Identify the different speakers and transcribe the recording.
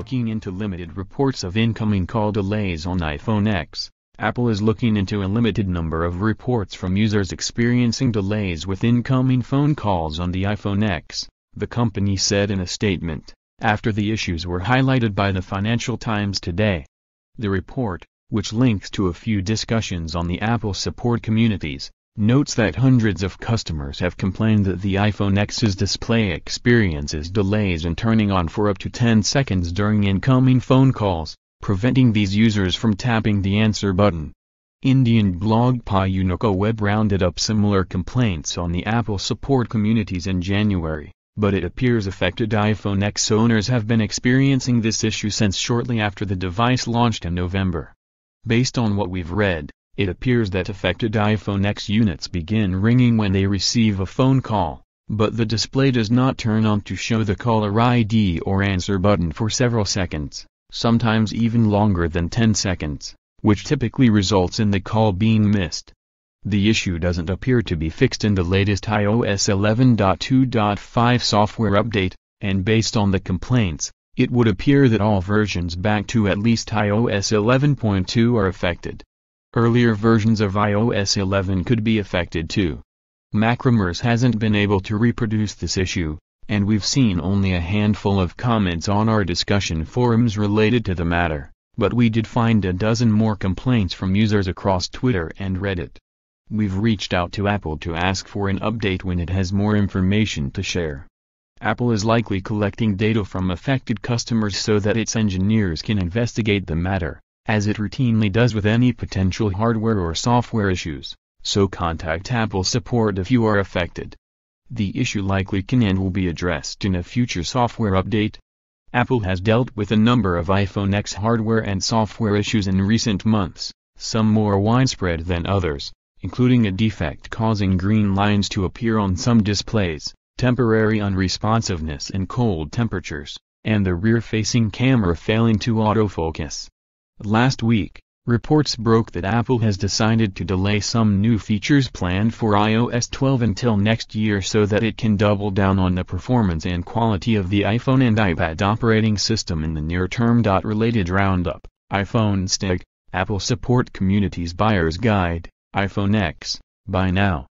Speaker 1: looking into limited reports of incoming call delays on iPhone X. Apple is looking into a limited number of reports from users experiencing delays with incoming phone calls on the iPhone X, the company said in a statement, after the issues were highlighted by the Financial Times today. The report, which links to a few discussions on the Apple support communities, notes that hundreds of customers have complained that the iPhone X's display experiences delays in turning on for up to 10 seconds during incoming phone calls, preventing these users from tapping the answer button. Indian blog PiunikaWeb rounded up similar complaints on the Apple support communities in January, but it appears affected iPhone X owners have been experiencing this issue since shortly after the device launched in November. Based on what we've read, it appears that affected iPhone X units begin ringing when they receive a phone call, but the display does not turn on to show the caller ID or answer button for several seconds, sometimes even longer than 10 seconds, which typically results in the call being missed. The issue doesn't appear to be fixed in the latest iOS 11.2.5 software update, and based on the complaints, it would appear that all versions back to at least iOS 11.2 are affected. Earlier versions of iOS 11 could be affected too. Macromers hasn't been able to reproduce this issue, and we've seen only a handful of comments on our discussion forums related to the matter, but we did find a dozen more complaints from users across Twitter and Reddit. We've reached out to Apple to ask for an update when it has more information to share. Apple is likely collecting data from affected customers so that its engineers can investigate the matter, as it routinely does with any potential hardware or software issues, so contact Apple support if you are affected. The issue likely can and will be addressed in a future software update. Apple has dealt with a number of iPhone X hardware and software issues in recent months, some more widespread than others, including a defect causing green lines to appear on some displays, temporary unresponsiveness in cold temperatures, and the rear-facing camera failing to autofocus. Last week, reports broke that Apple has decided to delay some new features planned for iOS 12 until next year so that it can double down on the performance and quality of the iPhone and iPad operating system in the near term. Related roundup, iPhone Stig, Apple Support Community's Buyer's Guide, iPhone X, Buy Now.